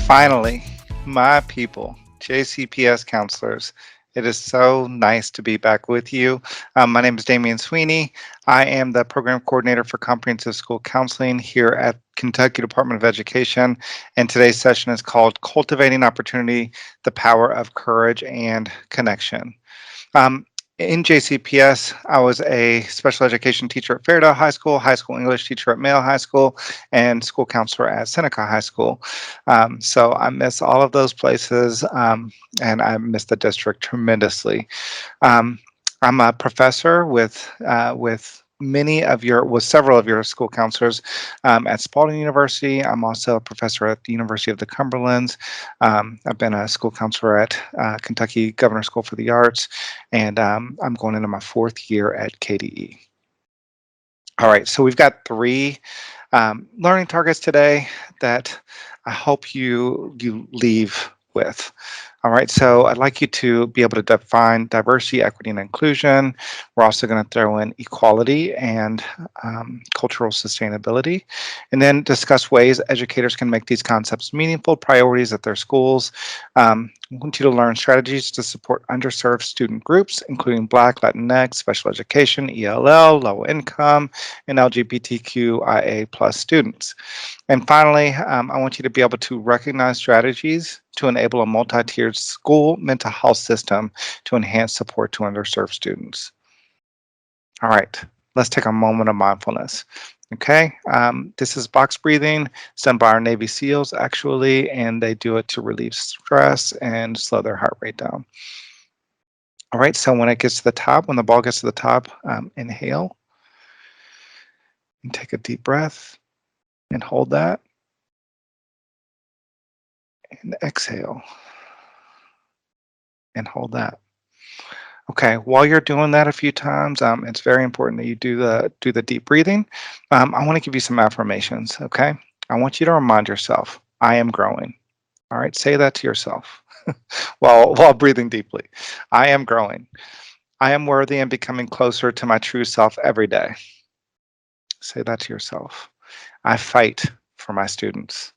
Finally, my people, JCPS counselors, it is so nice to be back with you. My name is Damien Sweeney. I am the program coordinator for comprehensive school counseling here at Kentucky Department of Education, and today's session is called Cultivating Opportunity, the Power of Courage and Connection. Um, in JCPS, I was a special education teacher at Fairdale High School English teacher at Male High School, and school counselor at Seneca High School. So I miss all of those places, and I miss the district tremendously. Um, I'm a professor with several of your school counselors at Spalding University. I'm also a professor at the University of the Cumberlands. I've been a school counselor at Kentucky Governor School for the Arts, and I'm going into my 4th year at KDE. All right, so we've got 3 learning targets today that I hope you leave with. All right, so I'd like you to be able to define diversity, equity, and inclusion. We're also going to throw in equality and cultural sustainability, and then discuss ways educators can make these concepts meaningful priorities at their schools. I want you to learn strategies to support underserved student groups, including Black, Latinx, special education, ELL, low income, and LGBTQIA+ students. And finally, I want you to be able to recognize strategies to enable a multi-tiered school mental health system to enhance support to underserved students. All right, let's take a moment of mindfulness. Okay, this is box breathing. It's done by our Navy SEALs, actually, and they do it to relieve stress and slow their heart rate down. All right, so when it gets to the top, when the ball gets to the top, inhale and take a deep breath and hold that. And exhale and hold that. Okay, while you're doing that a few times, it's very important that you do the deep breathing. I want to give you some affirmations, okay? I want you to remind yourself, I am growing. All right, say that to yourself while breathing deeply. I am growing. I am worthy and becoming closer to my true self every day. Say that to yourself. I fight for my students.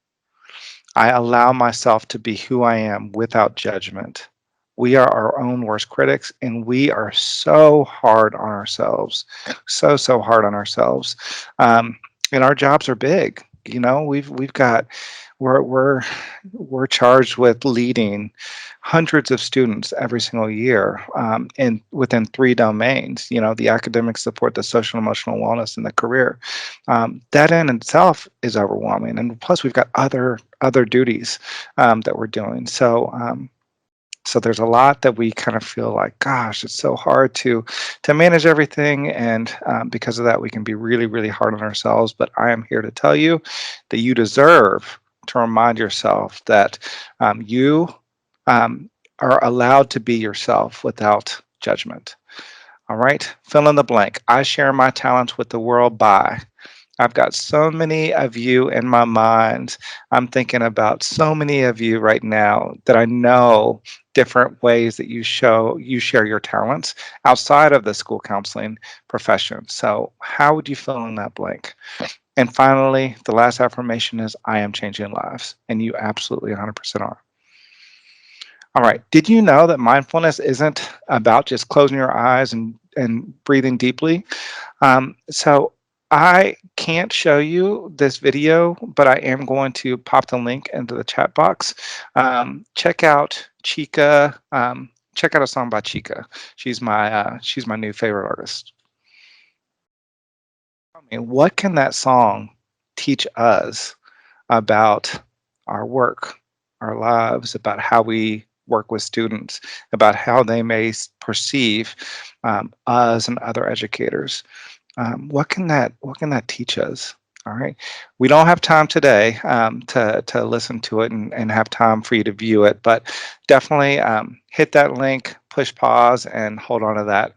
I allow myself to be who I am without judgment. We are our own worst critics, and we are so hard on ourselves, so hard on ourselves. And our jobs are big. You know, we're charged with leading hundreds of students every single year, and within 3 domains. You know, the academic support, the social emotional wellness, and the career. That in itself is overwhelming, and plus we've got other duties that we're doing. So there's a lot that we kind of feel like, gosh, it's so hard to manage everything, and because of that, we can be really hard on ourselves. But I am here to tell you that you deserve to remind yourself that you are allowed to be yourself without judgment. All right, fill in the blank. I share my talents with the world by. I've got so many of you in my mind. I'm thinking about so many of you right now that I know different ways that you share your talents outside of the school counseling profession. So how would you fill in that blank? And finally, the last affirmation is I am changing lives, and you absolutely 100% are. All right. Did you know that mindfulness isn't about just closing your eyes and breathing deeply? So I can't show you this video, but I am going to pop the link into the chat box. Check out Chica. Check out a song by Chica. She's my new favorite artist. I mean, what can that song teach us about our work, our lives, about how we work with students, about how they may perceive us and other educators? What can that teach us? All right, we don't have time today to listen to it and have time for you to view it, but definitely hit that link, push pause, and hold on to that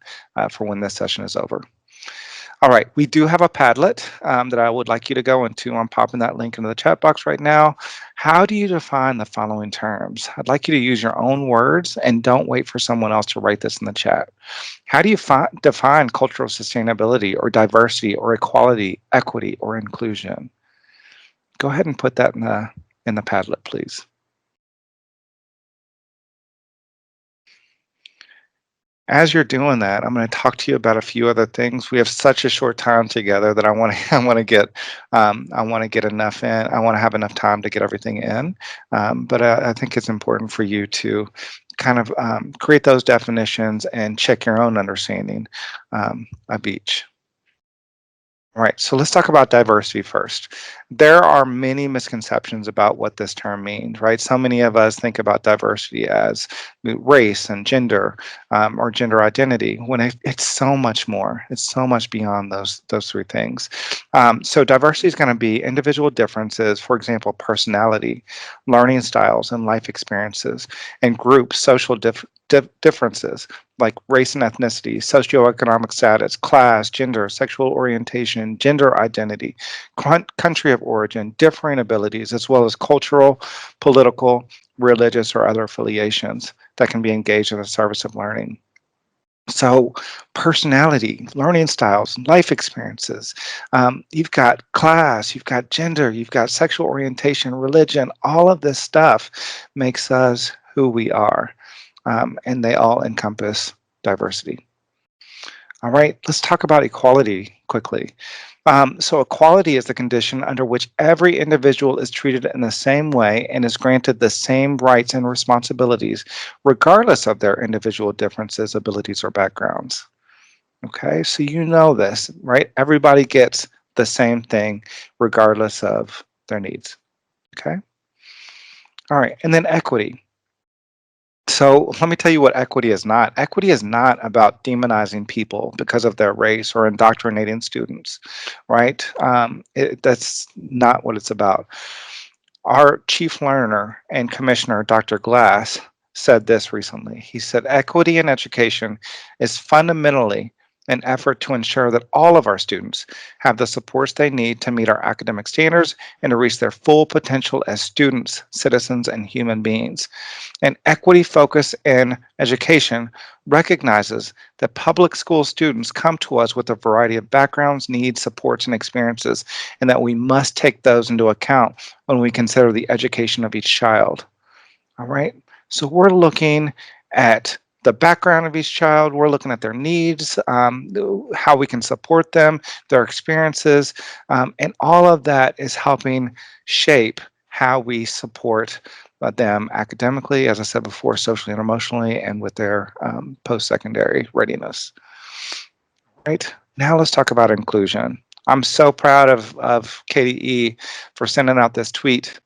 for when this session is over. All right, we do have a Padlet that I would like you to go into. I'm popping that link into the chat box right now. How do you define the following terms? I'd like you to use your own words and don't wait for someone else to write this in the chat. How do you define cultural sustainability or diversity or equality, equity, or inclusion? Go ahead and put that in the Padlet, please. As you're doing that, I'm going to talk to you about a few other things. We have such a short time together that I want to I want to get enough in. I want to have enough time to get everything in. But I think it's important for you to kind of create those definitions and check your own understanding of each. All right, so let's talk about diversity first. There are many misconceptions about what this term means, right? So many of us think about diversity as race and gender or gender identity, when it's so much more. It's so much beyond those three things. So diversity is going to be individual differences, for example, personality, learning styles, and life experiences, and group social differences like race and ethnicity, socioeconomic status, class, gender, sexual orientation, gender identity, country of origin, differing abilities, as well as cultural, political, religious, or other affiliations that can be engaged in the service of learning. So, personality, learning styles, life experiences. You've got class, you've got gender, you've got sexual orientation, religion. All of this stuff makes us who we are, and they all encompass diversity. All right, let's talk about equality quickly. So equality is the condition under which every individual is treated in the same way and is granted the same rights and responsibilities, regardless of their individual differences, abilities, or backgrounds. Okay, so you know this, right? Everybody gets the same thing, regardless of their needs. Okay, all right, and then equity. So let me tell you what equity is not. Equity is not about demonizing people because of their race or indoctrinating students, right? That's not what it's about. Our chief learner and commissioner, Dr. Glass, said this recently. He said, equity in education is fundamentally an effort to ensure that all of our students have the supports they need to meet our academic standards and to reach their full potential as students, citizens, and human beings. And equity focus in education recognizes that public school students come to us with a variety of backgrounds, needs, supports, and experiences, and that we must take those into account when we consider the education of each child. All right. So we're looking at the background of each child, we're looking at their needs, how we can support them, their experiences, and all of that is helping shape how we support them academically, as I said before, socially and emotionally, and with their post-secondary readiness. Right. Now let's talk about inclusion. I'm so proud of KDE for sending out this tweet.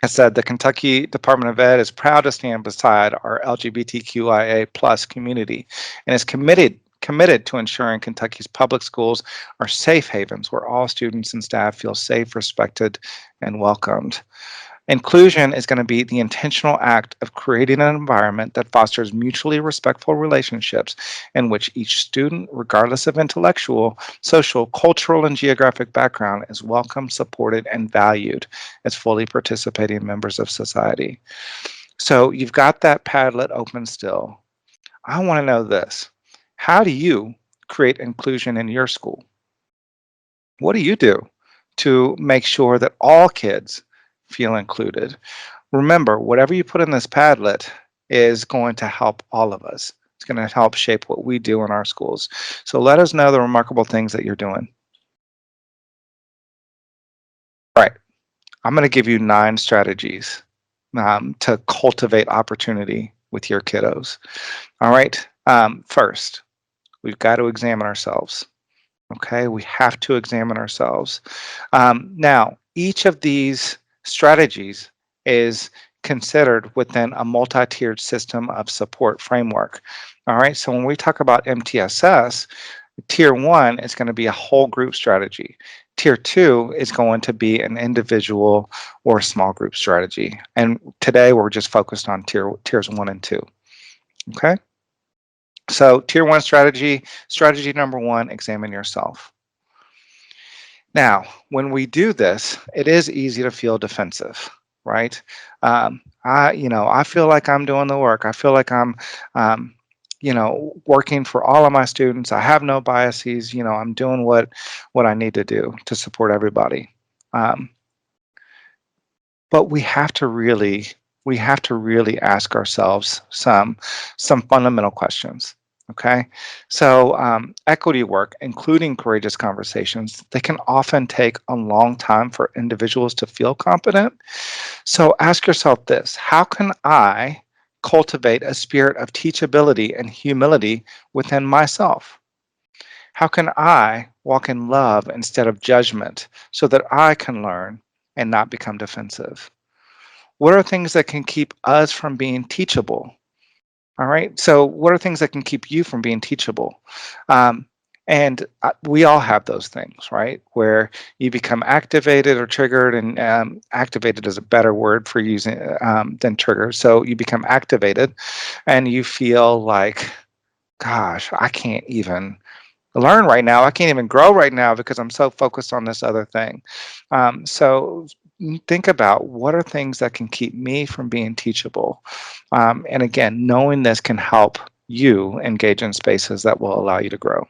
It said the Kentucky Department of Ed is proud to stand beside our LGBTQIA plus community and is committed to ensuring Kentucky's public schools are safe havens where all students and staff feel safe, respected, and welcomed. Inclusion is going to be the intentional act of creating an environment that fosters mutually respectful relationships in which each student, regardless of intellectual, social, cultural, and geographic background, is welcomed, supported, and valued as fully participating members of society. So you've got that Padlet open still. I want to know this. How do you create inclusion in your school? What do you do to make sure that all kids feel included? Remember, whatever you put in this Padlet is going to help all of us. It's going to help shape what we do in our schools. So let us know the remarkable things that you're doing. All right, I'm going to give you 9 strategies to cultivate opportunity with your kiddos. All right, first, we've got to examine ourselves. Okay, we have to examine ourselves. Now, each of these strategies is considered within a multi-tiered system of support framework. All right, so when we talk about MTSS, tier 1 is going to be a whole group strategy. Tier 2 is going to be an individual or small group strategy. And today we're just focused on tiers 1 and 2. Okay, so tier 1 strategy number 1, examine yourself. Now, when we do this, it is easy to feel defensive, right? I feel like I'm doing the work. I feel like I'm, working for all of my students. I have no biases. I'm doing what I need to do to support everybody. Um, but we have to really ask ourselves some fundamental questions. Okay, so equity work, including courageous conversations, they can often take a long time for individuals to feel competent. So ask yourself this: how can I cultivate a spirit of teachability and humility within myself? How can I walk in love instead of judgment so that I can learn and not become defensive? What are things that can keep us from being teachable? All right. So, what are things that can keep you from being teachable? Um, and we all have those things, right? Where you become activated or triggered, and activated is a better word for using than trigger. So, you become activated and you feel like, gosh, I can't even learn right now. I can't even grow right now because I'm so focused on this other thing. So think about what are things that can keep me from being teachable. And again, knowing this can help you engage in spaces that will allow you to grow.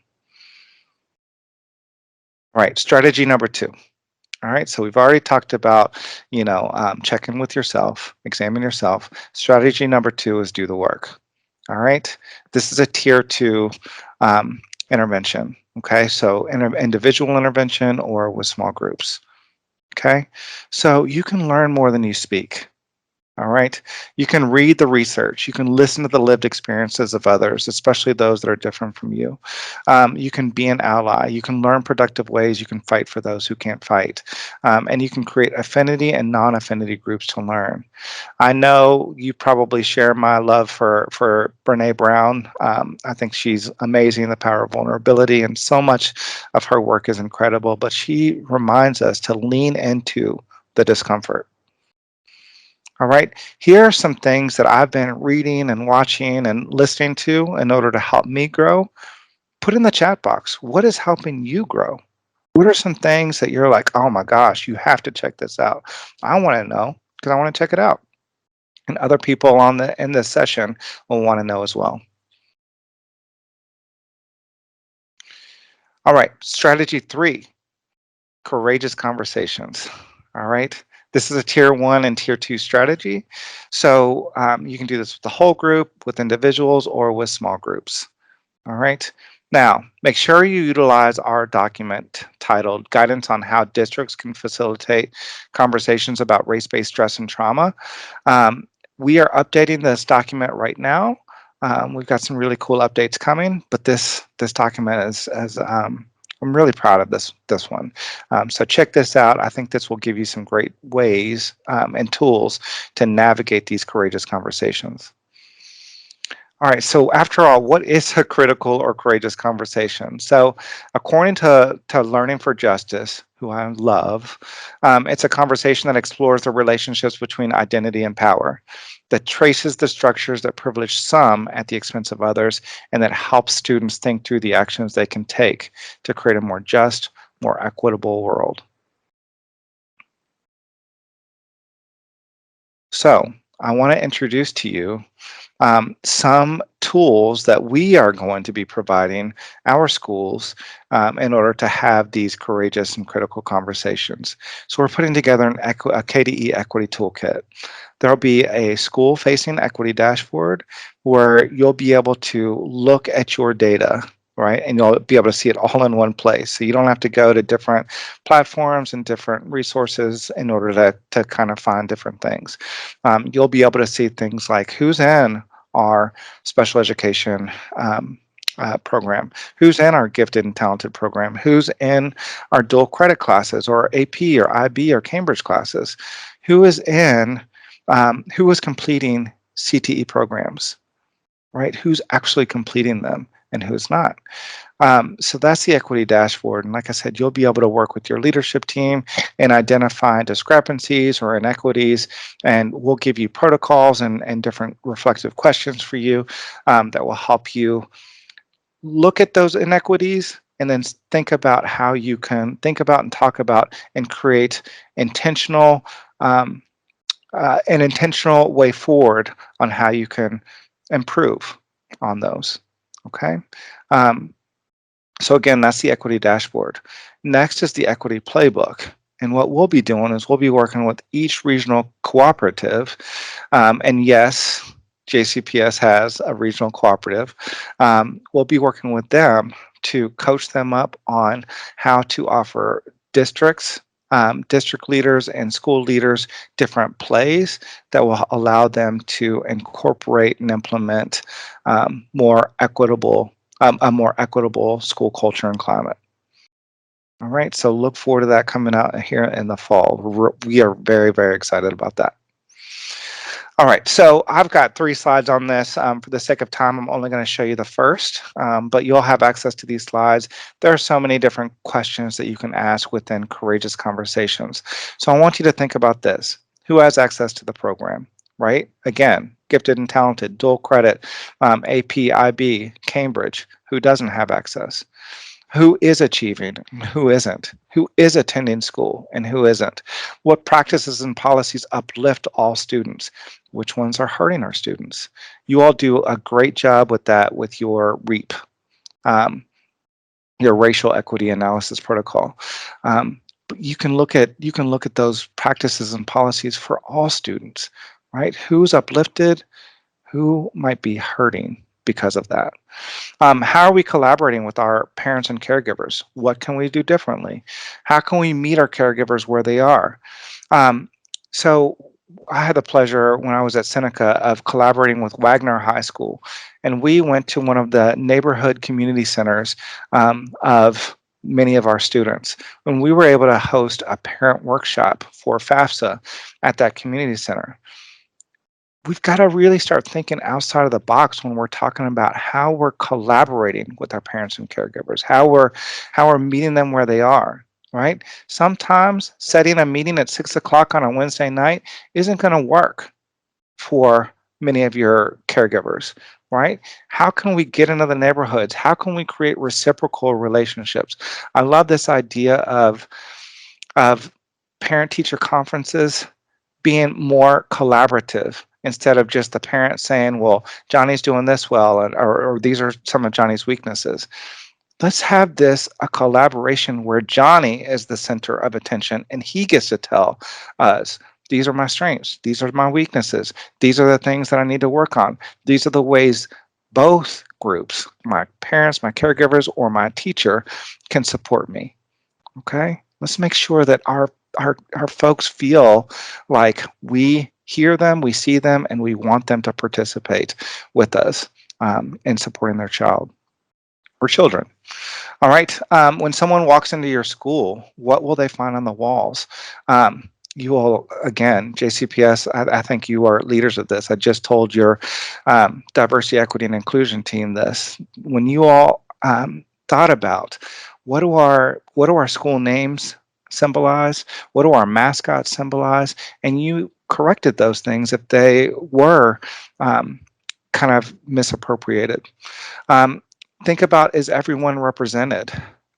All right, strategy number two. All right, so we've already talked about, check in with yourself, examine yourself. Strategy number two is do the work. All right, this is a tier two um, intervention. Okay, so individual intervention or with small groups. Okay, so you can learn more than you speak. All right. You can read the research. You can listen to the lived experiences of others, especially those that are different from you. You can be an ally. You can learn productive ways. You can fight for those who can't fight. And you can create affinity and non affinity groups to learn. I know you probably share my love for Brene Brown. I think she's amazing, the power of vulnerability, and so much of her work is incredible. But she reminds us to lean into the discomfort. All right. Here are some things that I've been reading and watching and listening to in order to help me grow. Put in the chat box. What is helping you grow? What are some things that you're like, oh my gosh, you have to check this out? I want to know because I want to check it out. And other people in this session will want to know as well. All right. Strategy three, courageous conversations. All right. This is a tier one and tier two strategy. So you can do this with the whole group, with individuals, or with small groups. All right. Now, make sure you utilize our document titled Guidance on How Districts Can Facilitate Conversations about Race-Based Stress and Trauma. We are updating this document right now. We've got some really cool updates coming, but this document is I'm really proud of this one. So check this out. I think this will give you some great ways and tools to navigate these courageous conversations. All right, so after all, what is a critical or courageous conversation? So, according to Learning for Justice, who I love, it's a conversation that explores the relationships between identity and power, that traces the structures that privilege some at the expense of others, and that helps students think through the actions they can take to create a more just, more equitable world. So, I want to introduce to you some tools that we are going to be providing our schools in order to have these courageous and critical conversations. So we're putting together a KDE equity toolkit. There'll be a school-facing equity dashboard where you'll be able to look at your data, right? And you'll be able to see it all in one place. So you don't have to go to different platforms and different resources in order to kind of find different things. You'll be able to see things like who's in our special education program, who's in our gifted and talented program, who's in our dual credit classes or AP or IB or Cambridge classes, who is who is completing CTE programs, right? Who's actually completing them and who's not. So that's the equity dashboard. And like I said, you'll be able to work with your leadership team and identify discrepancies or inequities. And we'll give you protocols and different reflective questions for you that will help you look at those inequities and then think about how you can think about and talk about and create intentional an intentional way forward on how you can improve on those. Okay. Um, so again, that's the equity dashboard. Next is the equity playbook. And what we'll be doing is we'll be working with each regional cooperative. And yes, JCPS has a regional cooperative. We'll be working with them to coach them up on how to offer districts, district leaders, and school leaders different plays that will allow them to incorporate and implement a more equitable school culture and climate. All right, so look forward to that coming out here in the fall. We are very, very excited about that. All right, so I've got 3 slides on this. For the sake of time, I'm only going to show you the first, but you'll have access to these slides. There are so many different questions that you can ask within Courageous Conversations. So I want you to think about this. Who has access to the program, right? Again, gifted and talented, dual credit, AP, IB, Cambridge. Who doesn't have access? Who is achieving and who isn't? Who is attending school and who isn't? What practices and policies uplift all students? Which ones are hurting our students? You all do a great job with that with your REAP, your racial equity analysis protocol. But you can look at those practices and policies for all students, right? Who's uplifted? Who might be hurting because of that? How are we collaborating with our parents and caregivers? What can we do differently? How can we meet our caregivers where they are? So I had the pleasure when I was at Seneca of collaborating with Wagner High School, and we went to one of the neighborhood community centers of many of our students, and we were able to host a parent workshop for FAFSA at that community center. We've got to really start thinking outside of the box when we're talking about how we're collaborating with our parents and caregivers, how we're meeting them where they are, right? Sometimes setting a meeting at 6 o'clock on a Wednesday night isn't going to work for many of your caregivers, right? How can we get into the neighborhoods? How can we create reciprocal relationships? I love this idea of parent-teacher conferences being more collaborative instead of just the parent saying, well, Johnny's doing this well, or these are some of Johnny's weaknesses. Let's have this a collaboration where Johnny is the center of attention and he gets to tell us, these are my strengths, these are my weaknesses, these are the things that I need to work on. These are the ways both groups, my parents, my caregivers, or my teacher, can support me. Okay, let's make sure that our folks feel like we hear them, we see them, and we want them to participate with us in supporting their child or children. All right, when someone walks into your school, what will they find on the walls? You all, again, JCPS, I think you are leaders of this. I just told your diversity, equity, and inclusion team this. When you all thought about what do our school names symbolize? What do our mascots symbolize? And you corrected those things if they were kind of misappropriated. Think about, is everyone represented?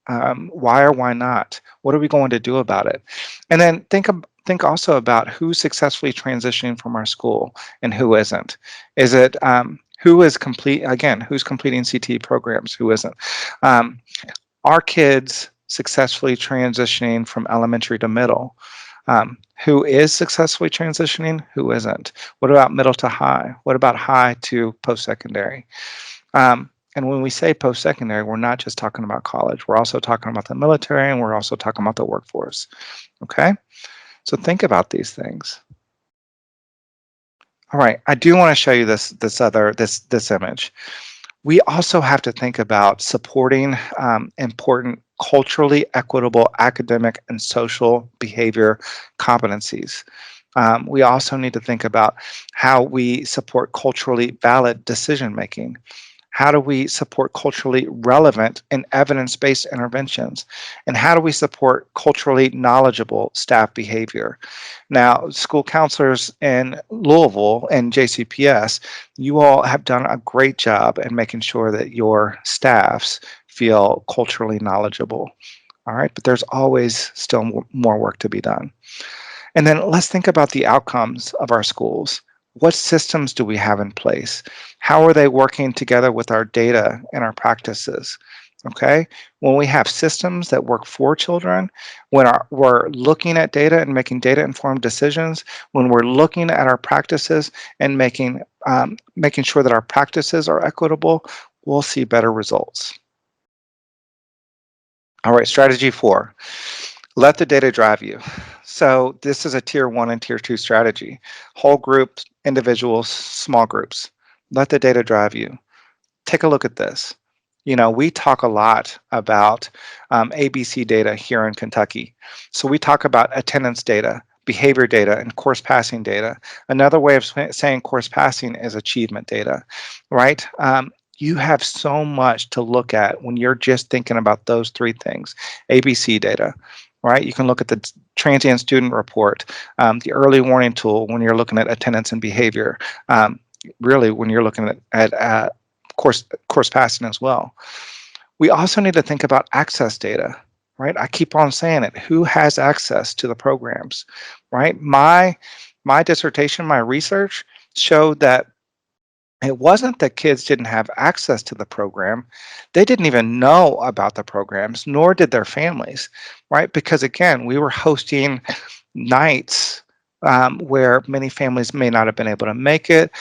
Why or why not? What are we going to do about it? And then think also about who's successfully transitioning from our school and who isn't. Is it who's completing CTE programs, who isn't? Are kids successfully transitioning from elementary to middle? Who is successfully transitioning? Who isn't? What about middle to high? What about high to post-secondary? And when we say post-secondary, we're not just talking about college. We're also talking about the military, and we're also talking about the workforce. Okay? So think about these things. All right, I do want to show you this image. We also have to think about supporting important culturally equitable academic and social behavior competencies. We also need to think about how we support culturally valid decision making. How do we support culturally relevant and evidence-based interventions? And how do we support culturally knowledgeable staff behavior? Now, school counselors in Louisville and JCPS, you all have done a great job in making sure that your staffs feel culturally knowledgeable. All right, but there's always still more work to be done. And then let's think about the outcomes of our schools. What systems do we have in place? How are they working together with our data and our practices? Okay, when we have systems that work for children, when we're looking at data and making data-informed decisions, when we're looking at our practices and making sure that our practices are equitable, we'll see better results. All right, strategy 4, let the data drive you. So this is a tier 1 and tier 2 strategy. Whole groups, individuals, small groups. Let the data drive you. Take a look at this. You know, we talk a lot about ABC data here in Kentucky. So we talk about attendance data, behavior data, and course passing data. Another way of saying course passing is achievement data, right? You have so much to look at when you're just thinking about those 3 things. ABC data, right? You can look at the transient student report, the early warning tool when you're looking at attendance and behavior. Really, when you're looking at course passing as well. We also need to think about access data, right? I keep on saying it. Who has access to the programs, right? My dissertation, my research showed that it wasn't that kids didn't have access to the program. They didn't even know about the programs, nor did their families, right? Because again, we were hosting nights where many families may not have been able to make it.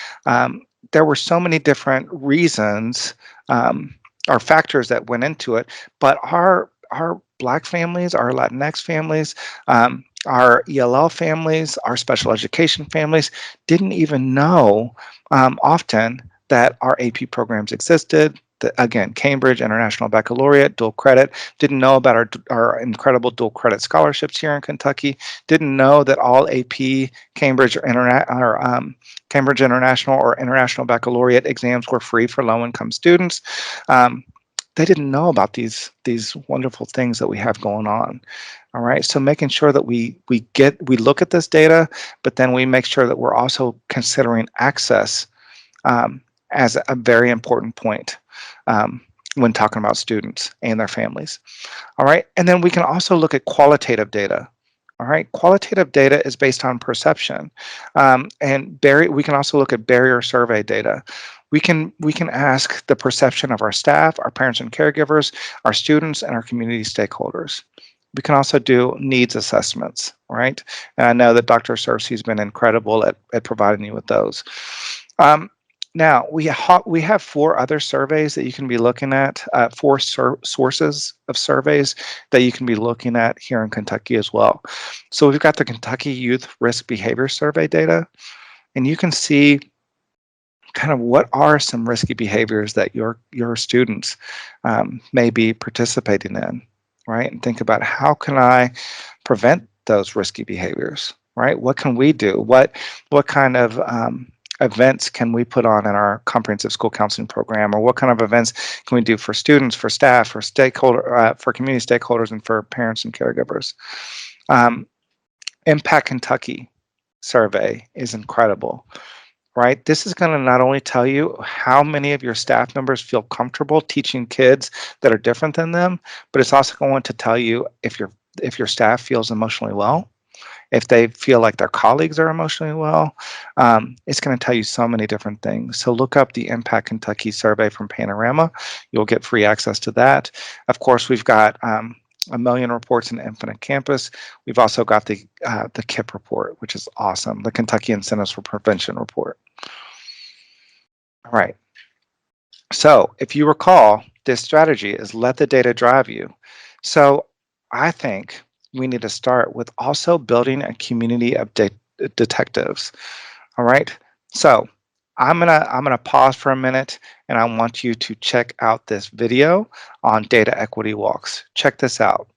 There were so many different reasons um, or factors that went into it, but our Black families, our Latinx families, our ELL families, our special education families didn't even know often that our AP programs existed. Again, Cambridge, International Baccalaureate, dual credit, didn't know about our incredible dual credit scholarships here in Kentucky, didn't know that all AP, Cambridge, Cambridge International or International Baccalaureate exams were free for low-income students. Um, they didn't know about these wonderful things that we have going on. All right, so making sure that we look at this data, but then we make sure that we're also considering access um, as a very important point um, when talking about students and their families. All right, and then we can also look at qualitative data. All right, qualitative data is based on perception, we can also look at barrier survey data. We can ask the perception of our staff, our parents and caregivers, our students, and our community stakeholders. We can also do needs assessments, right? And I know that Dr. Cersei's been incredible at providing you with those. Um, Now, we have 4 other surveys that you can be looking at, 4 sources of surveys that you can be looking at here in Kentucky as well. So we've got the Kentucky Youth Risk Behavior Survey data, and you can see kind of what are some risky behaviors that your students may be participating in, right? And think about how can I prevent those risky behaviors, right? What can we do? What kind of events can we put on in our comprehensive school counseling program, or what kind of events can we do for students, for staff, for community stakeholders, and for parents and caregivers? Um, Impact Kentucky survey is incredible, right? This is going to not only tell you how many of your staff members feel comfortable teaching kids that are different than them, but it's also going to tell you if your staff feels emotionally well, if they feel like their colleagues are emotionally well. It's going to tell you so many different things. So look up the Impact Kentucky survey from Panorama. You'll get free access to that. Of course, we've got a million reports in Infinite Campus. We've also got the KIP report, which is awesome, the Kentucky Incentives for Prevention report. All right. So if you recall, this strategy is let the data drive you. So I think we need to start with also building a community of detectives. All right. So I'm gonna pause for a minute, and I want you to check out this video on data equity walks. Check this out.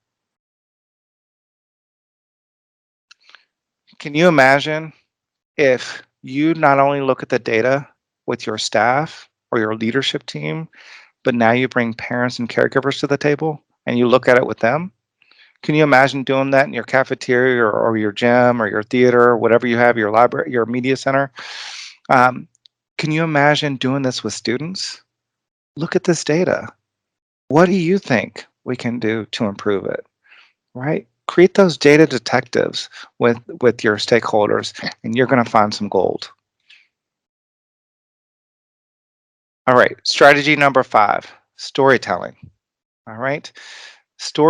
Can you imagine if you not only look at the data with your staff or your leadership team, but now you bring parents and caregivers to the table and you look at it with them? Can you imagine doing that in your cafeteria or your gym or your theater or whatever you have, your library, your media center? Um, can you imagine doing this with students? Look at this data. What do you think we can do to improve it? Right? Create those data detectives with your stakeholders, and you're going to find some gold. All right, strategy number 5, storytelling. All right.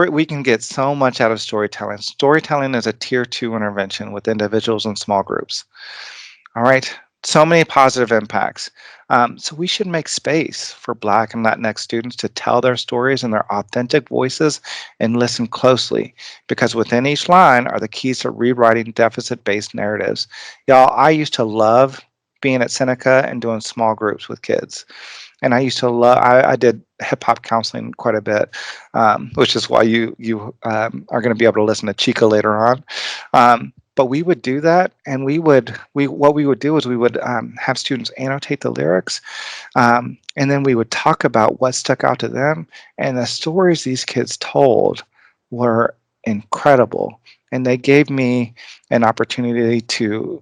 We can get so much out of storytelling. Storytelling is a tier 2 intervention with individuals and small groups. All right. So many positive impacts. So we should make space for Black and Latinx students to tell their stories in their authentic voices and listen closely, because within each line are the keys to rewriting deficit-based narratives. Y'all, I used to love being at Seneca and doing small groups with kids. And I used to love. I did hip hop counseling quite a bit, which is why you are going to be able to listen to Chica later on. But we would do that, and we what we would do is we would have students annotate the lyrics, and then we would talk about what stuck out to them, and the stories these kids told were incredible, and they gave me an opportunity to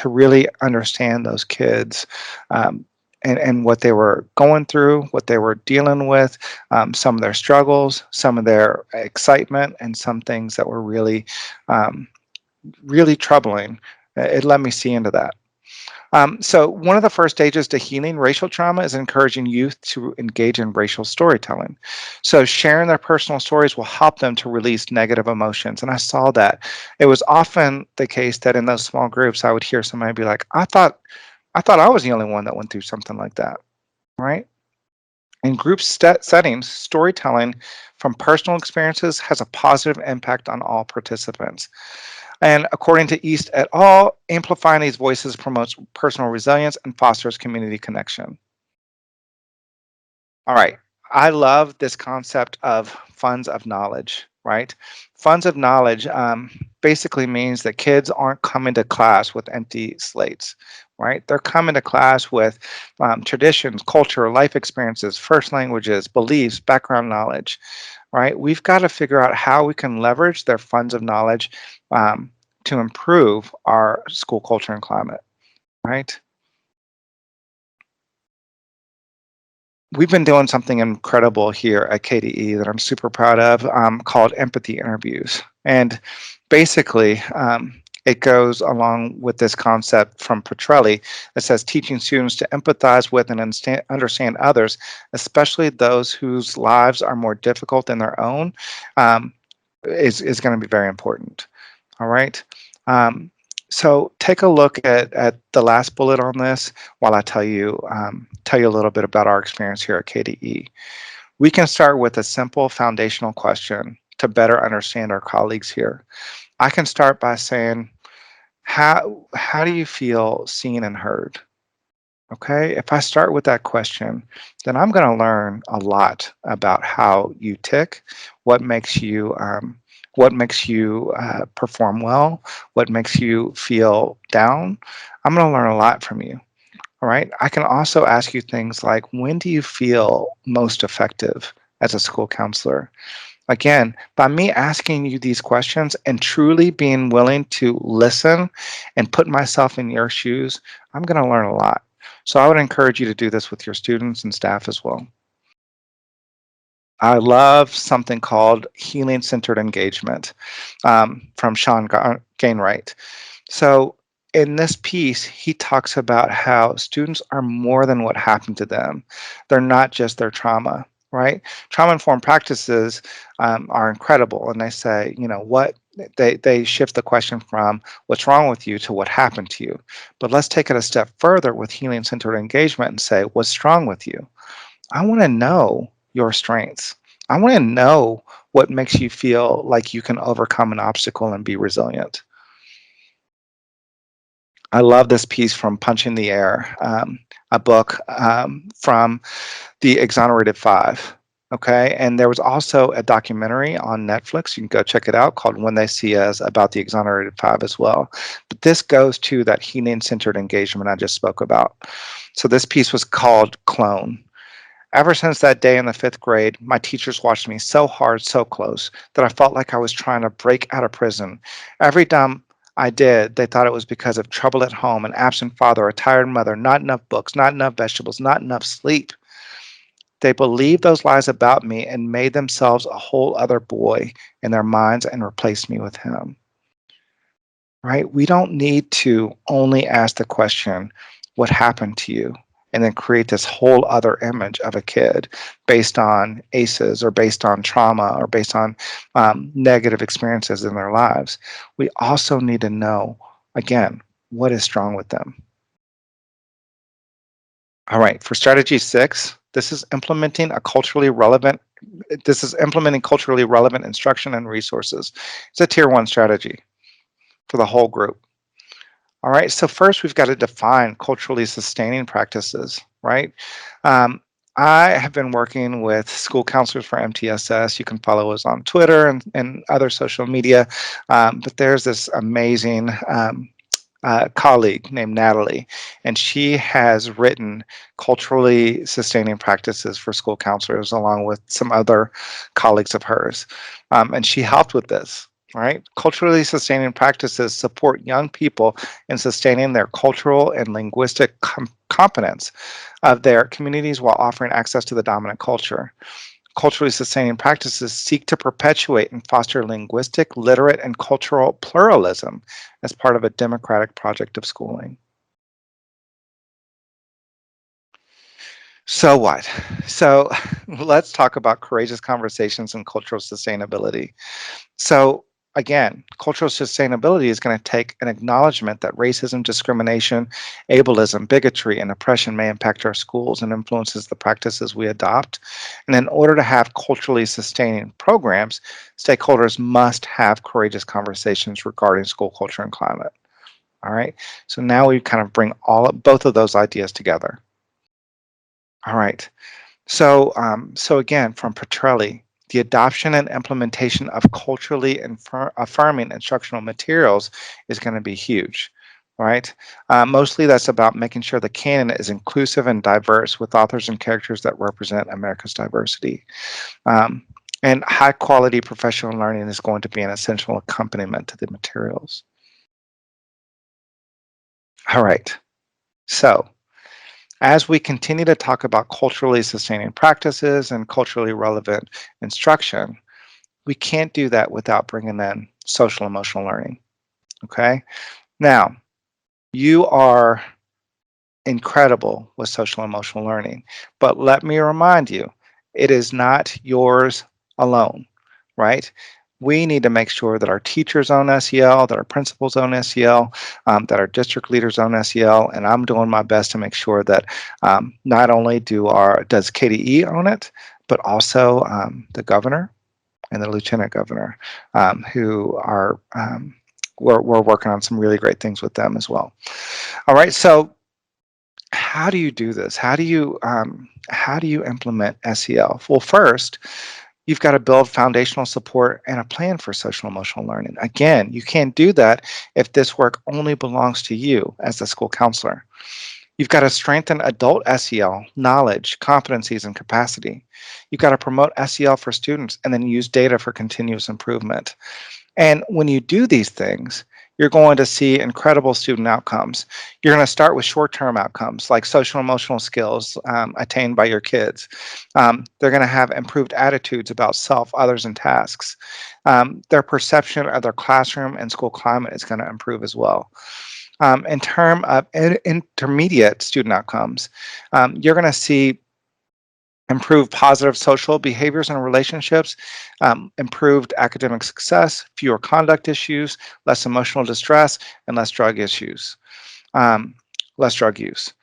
really understand those kids. And what they were going through, what they were dealing with, some of their struggles, some of their excitement, and some things that were um, really troubling. It let me see into that. So one of the first stages to healing racial trauma is encouraging youth to engage in racial storytelling. So sharing their personal stories will help them to release negative emotions. And I saw that. It was often the case that in those small groups, I would hear somebody be like, I thought I was the only one that went through something like that, right? In group settings, storytelling from personal experiences has a positive impact on all participants. And according to East et al., amplifying these voices promotes personal resilience and fosters community connection. All right. I love this concept of funds of knowledge, right? Funds of knowledge basically means that kids aren't coming to class with empty slates, right? They're coming to class with traditions, culture, life experiences, first languages, beliefs, background knowledge, right? We've got to figure out how we can leverage their funds of knowledge um, to improve our school culture and climate, right? We've been doing something incredible here at KDE that I'm super proud of, called empathy interviews. And basically, it goes along with this concept from Petrelli that says teaching students to empathize with and understand others, especially those whose lives are more difficult than their own, um, is going to be very important. All right. Um, so take a look at the last bullet on this while I tell you a little bit about our experience here at KDE. We can start with a simple foundational question to better understand our colleagues here. I can start by saying, how do you feel seen and heard? Okay, if I start with that question, then I'm going to learn a lot about how you tick, what makes you perform well, what makes you feel down. I'm going to learn a lot from you. All right. I can also ask you things like, when do you feel most effective as a school counselor? Again, by me asking you these questions and truly being willing to listen and put myself in your shoes, I'm going to learn a lot. So I would encourage you to do this with your students and staff as well. I love something called healing centered engagement from Sean Gainwright. So in this piece, he talks about how students are more than what happened to them. They're not just their trauma, right? Trauma-informed practices are incredible, and they say, you know, they shift the question from what's wrong with you to what happened to you. But let's take it a step further with healing-centered engagement and say, what's wrong with you? I want to know your strengths. I want to know what makes you feel like you can overcome an obstacle and be resilient. I love this piece from Punching the Air, a book from the Exonerated Five. Okay. And there was also a documentary on Netflix. You can go check it out called When They See Us, about the Exonerated Five as well. But this goes to that healing centered engagement I just spoke about. So this piece was called Clone. Ever since that day in the fifth grade, my teachers watched me so hard, so close, that I felt like I was trying to break out of prison. Every time I did, they thought it was because of trouble at home, an absent father, a tired mother, not enough books, not enough vegetables, not enough sleep. They believed those lies about me and made themselves a whole other boy in their minds and replaced me with him. Right? We don't need to only ask the question, what happened to you? and then create this whole other image of a kid based on ACEs or based on trauma or based on negative experiences in their lives. We also need to know, again, what is strong with them. All right, for strategy 6, this is implementing culturally relevant instruction and resources. It's a tier 1 strategy for the whole group. All right, so first we've got to define culturally sustaining practices, right? Um, I have been working with school counselors for MTSS. You can follow us on Twitter and other social media, but there's this amazing colleague named Natalie, and she has written culturally sustaining practices for school counselors along with some other colleagues of hers. And she helped with this, right? Culturally sustaining practices support young people in sustaining their cultural and linguistic competence of their communities while offering access to the dominant culture. Culturally sustaining practices seek to perpetuate and foster linguistic, literate, and cultural pluralism as part of a democratic project of schooling. So what? So let's talk about courageous conversations and cultural sustainability. So again, cultural sustainability is going to take an acknowledgement that racism, discrimination, ableism, bigotry, and oppression may impact our schools and influences the practices we adopt. And in order to have culturally sustaining programs, stakeholders must have courageous conversations regarding school culture and climate. All right. So now we kind of bring both of those ideas together. All right. So again, from Petrelli, the adoption and implementation of culturally affirming instructional materials is going to be huge, right? Mostly that's about making sure the canon is inclusive and diverse with authors and characters that represent America's diversity. Um, and high quality professional learning is going to be an essential accompaniment to the materials. All right, so as we continue to talk about culturally sustaining practices and culturally relevant instruction, we can't do that without bringing in social emotional learning. Okay. Now, you are incredible with social emotional learning, but let me remind you, it is not yours alone, right? We need to make sure that our teachers own SEL, that our principals own SEL, that our district leaders own SEL, and I'm doing my best to make sure that not only does KDE own it, but also the governor and the lieutenant governor, who are we're working on some really great things with them as well. All right, so how do you do this? How do you implement SEL? Well, first, you've got to build foundational support and a plan for social emotional learning. Again, you can't do that if this work only belongs to you as the school counselor. You've got to strengthen adult SEL knowledge, competencies, and capacity. You've got to promote SEL for students and then use data for continuous improvement. And when you do these things, you're going to see incredible student outcomes. You're going to start with short-term outcomes like social emotional skills attained by your kids. They're going to have improved attitudes about self, others, and tasks. Their perception of their classroom and school climate is going to improve as well. In terms of intermediate student outcomes, you're going to see improved positive social behaviors and relationships, improved academic success, fewer conduct issues, less emotional distress, and less drug issues, less drug use.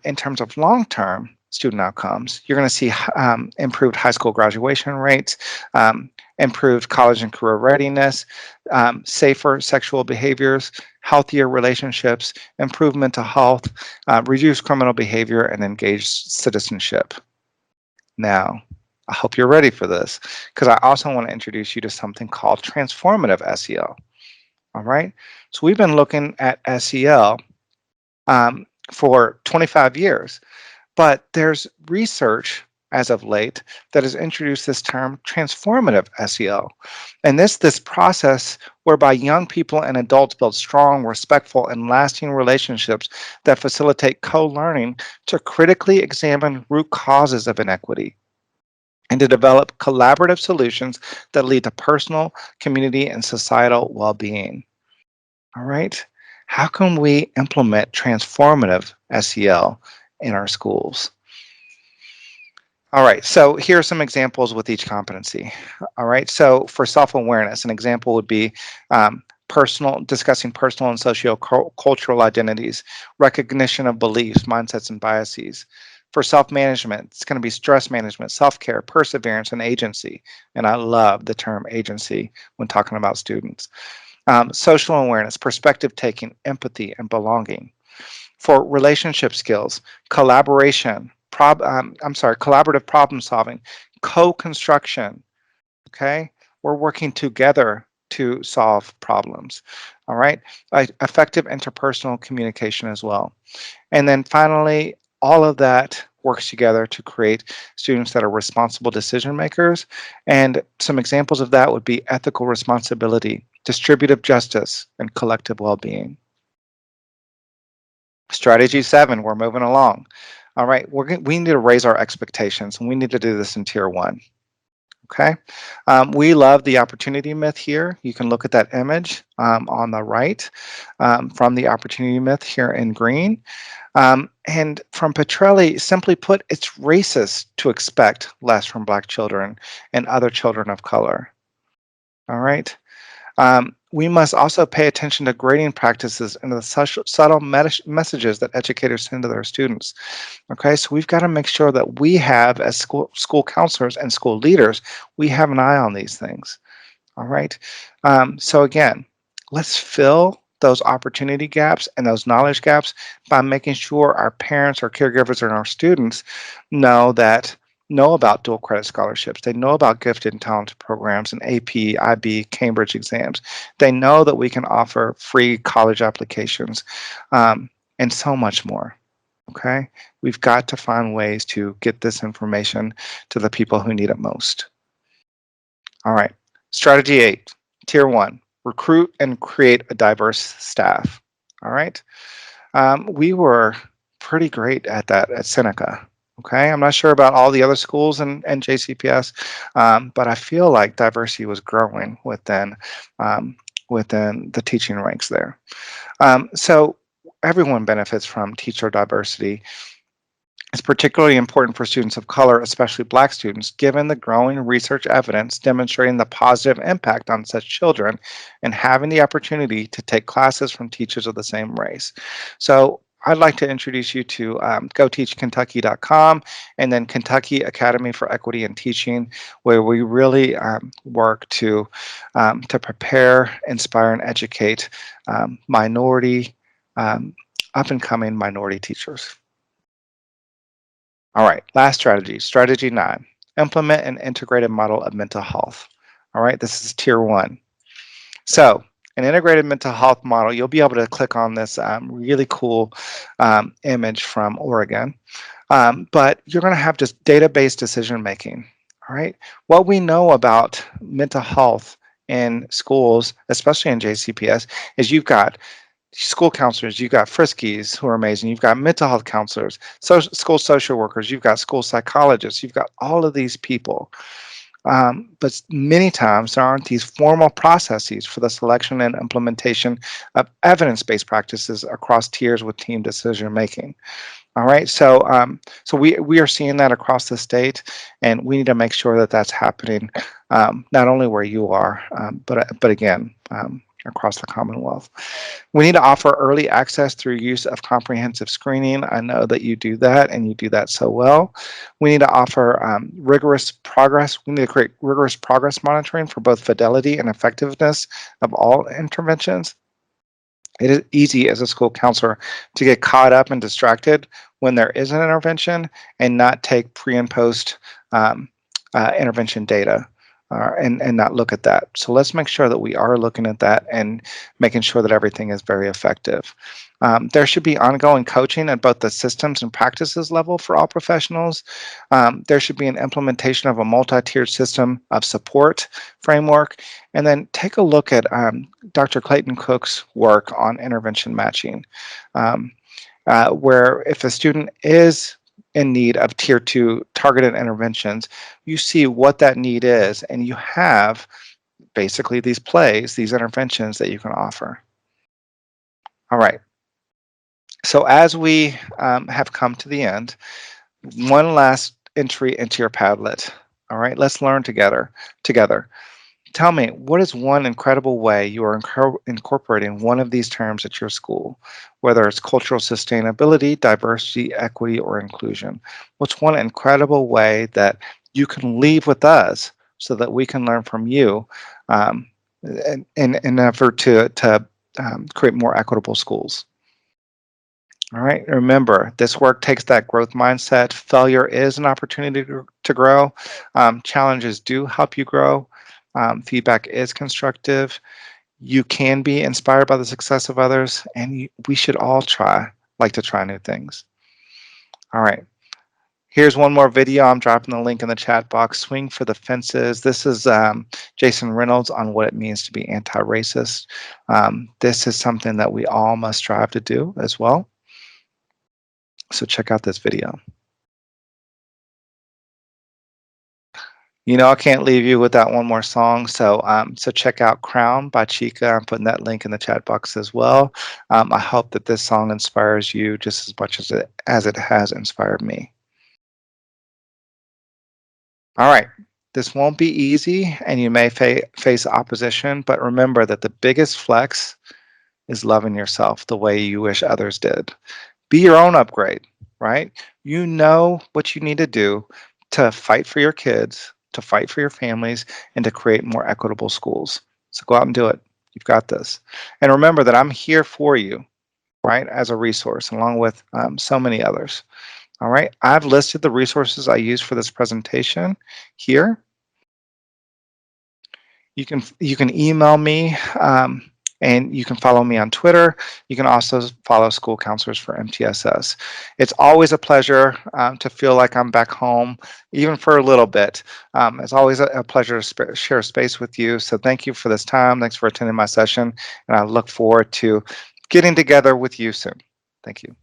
In terms of long-term student outcomes, you're going to see improved high school graduation rates, improved college and career readiness, safer sexual behaviors, healthier relationships, improved mental health, reduced criminal behavior, and engaged citizenship. Now, I hope you're ready for this because I also want to introduce you to something called transformative SEL. All right. So we've been looking at SEL for 25 years, but there's research as of late that has introduced this term transformative SEL. And this process whereby young people and adults build strong, respectful, and lasting relationships that facilitate co-learning to critically examine root causes of inequity and to develop collaborative solutions that lead to personal, community, and societal well-being. All right. How can we implement transformative SEL in our schools. All right, so here are some examples with each competency. All right, so for self-awareness, an example would be discussing personal and socio-cultural identities, recognition of beliefs, mindsets, and biases. For self-management, it's going to be stress management, self-care, perseverance, and agency. And I love the term agency when talking about students. Social awareness, perspective taking, empathy, and belonging. For relationship skills, collaboration, collaborative problem solving, co-construction, okay? We're working together to solve problems, all right? Effective interpersonal communication as well. And then finally, all of that works together to create students that are responsible decision makers. And some examples of that would be ethical responsibility, distributive justice, and collective well-being. Strategy 7, we're moving along. All right, we need to raise our expectations, and we need to do this in tier 1. Okay, we love the opportunity myth here. You can look at that image on the right from the opportunity myth here in green. And from Petrelli, simply put, it's racist to expect less from Black children and other children of color. All right. We must also pay attention to grading practices and the subtle messages that educators send to their students. Okay, so we've got to make sure that we have, as school counselors and school leaders, we have an eye on these things. All right. So again, let's fill those opportunity gaps and those knowledge gaps by making sure our parents, our caregivers, and our students know about dual credit scholarships. They know about gifted and talented programs and AP, IB, Cambridge exams. They know that we can offer free college applications and so much more. Okay, we've got to find ways to get this information to the people who need it most. All right, strategy 8, tier 1, recruit and create a diverse staff. All right, we were pretty great at that at Seneca. Okay, I'm not sure about all the other schools and JCPS, but I feel like diversity was growing within the teaching ranks there. So everyone benefits from teacher diversity. It's particularly important for students of color, especially Black students, given the growing research evidence demonstrating the positive impact on such children and having the opportunity to take classes from teachers of the same race. So I'd like to introduce you to goteachkentucky.com and then Kentucky Academy for Equity in Teaching, where we really work to prepare, inspire, and educate up-and-coming minority teachers. All right, last strategy, strategy 9, implement an integrated model of mental health. All right, this is tier 1. So an integrated mental health model, you'll be able to click on this really cool image from Oregon, but you're gonna have just database decision making. All right, what we know about mental health in schools, especially in JCPS, is you've got school counselors, you've got friskies who are amazing, you've got mental health counselors, school social workers, you've got school psychologists, you've got all of these people. But many times there aren't these formal processes for the selection and implementation of evidence-based practices across tiers with team decision making. All right, so we are seeing that across the state, and we need to make sure that that's happening not only where you are, but again across the Commonwealth. We need to offer early access through use of comprehensive screening. I know that you do that, and you do that so well. We need to offer rigorous progress. We need to create rigorous progress monitoring for both fidelity and effectiveness of all interventions. It is easy as a school counselor to get caught up and distracted when there is an intervention and not take pre and post intervention data and not look at that. So let's make sure that we are looking at that and making sure that everything is very effective. There should be ongoing coaching at both the systems and practices level for all professionals. There should be an implementation of a multi-tiered system of support framework. And then take a look at Dr. Clayton Cook's work on intervention matching, where if a student is in need of tier 2 targeted interventions, you see what that need is, and you have basically these interventions that you can offer. All right. So as we have come to the end, one last entry into your Padlet. All right, let's learn together. Together. Tell me, what is one incredible way you are incorporating one of these terms at your school, whether it's cultural sustainability, diversity, equity, or inclusion? What's one incredible way that you can leave with us so that we can learn from you um, in an effort to create more equitable schools? All right. Remember, this work takes that growth mindset. Failure is an opportunity to grow. Challenges do help you grow. Feedback is constructive. You can be inspired by the success of others, and we should all like to try new things. All right. Here's one more video. I'm dropping the link in the chat box. Swing for the fences. This is Jason Reynolds on what it means to be anti-racist. This is something that we all must strive to do as well. So check out this video. I can't leave you without one more song. So check out "Crown" by Chica. I'm putting that link in the chat box as well. I hope that this song inspires you just as much as it has inspired me. All right, this won't be easy, and you may face opposition, but remember that the biggest flex is loving yourself the way you wish others did. Be your own upgrade, right? You know what you need to do to fight for your kids, to fight for your families, and to create more equitable schools. So go out and do it. You've got this. And remember that I'm here for you, right, as a resource, along with so many others. All right. I've listed the resources I use for this presentation here. You can email me, and you can follow me on Twitter. You can also follow School Counselors for MTSS. It's always a pleasure to feel like I'm back home, even for a little bit. It's always a pleasure to share space with you. So thank you for this time. Thanks for attending my session, and I look forward to getting together with you soon. Thank you.